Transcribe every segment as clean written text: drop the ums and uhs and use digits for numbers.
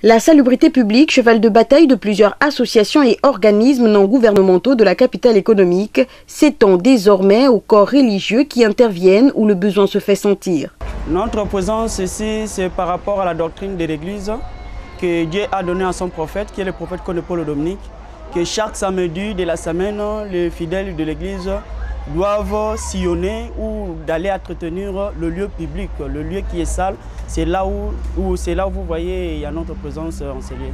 La salubrité publique, cheval de bataille de plusieurs associations et organismes non gouvernementaux de la capitale économique, s'étend désormais aux corps religieux qui interviennent où le besoin se fait sentir. Notre présence ici, c'est par rapport à la doctrine de l'Église que Dieu a donnée à son prophète, qui est le prophète Paul Dominique, que chaque samedi de la semaine, les fidèles de l'Église doivent sillonner ou d'aller entretenir le lieu public, le lieu qui est sale. C'est là où vous voyez, il y a notre présence enseignée.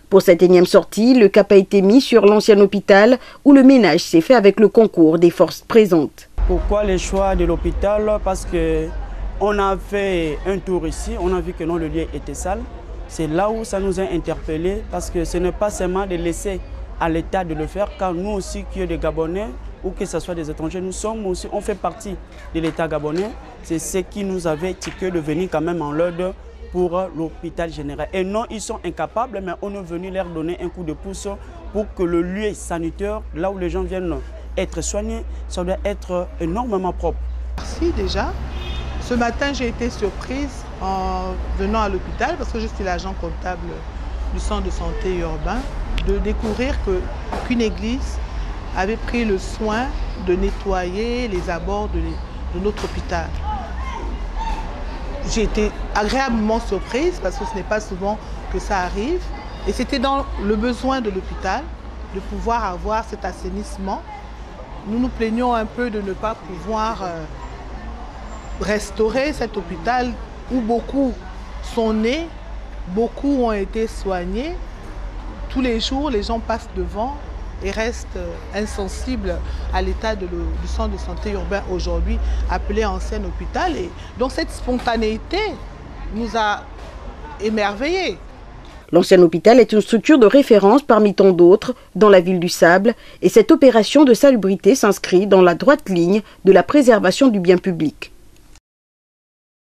Pour cette énième sortie, le cap a été mis sur l'ancien hôpital où le ménage s'est fait avec le concours des forces présentes. Pourquoi le choix de l'hôpital? Parce qu'on a fait un tour ici, on a vu que non, le lieu était sale. C'est là où ça nous a interpellés parce que ce n'est pas seulement de laisser à l'État de le faire, car nous aussi, qui est des Gabonais, ou que ce soit des étrangers, on fait partie de l'État gabonais. C'est ce qui nous avait tiqué de venir quand même en l'aide pour l'hôpital général. Et non, ils sont incapables, mais on est venu leur donner un coup de pouce pour que le lieu sanitaire, là où les gens viennent être soignés, ça doit être énormément propre. Merci déjà. Ce matin, j'ai été surprise en venant à l'hôpital, parce que je suis l'agent comptable du centre de santé urbain, de découvrir qu'une église avait pris le soin de nettoyer les abords de notre hôpital. J'ai été agréablement surprise parce que ce n'est pas souvent que ça arrive. Et c'était dans le besoin de l'hôpital de pouvoir avoir cet assainissement. Nous nous plaignons un peu de ne pas pouvoir restaurer cet hôpital où beaucoup sont nés, beaucoup ont été soignés. Tous les jours, les gens passent devant et restent insensibles à l'état du centre de santé urbain aujourd'hui, appelé ancien hôpital. Et donc cette spontanéité nous a émerveillés. L'ancien hôpital est une structure de référence parmi tant d'autres dans la ville du Sable et cette opération de salubrité s'inscrit dans la droite ligne de la préservation du bien public.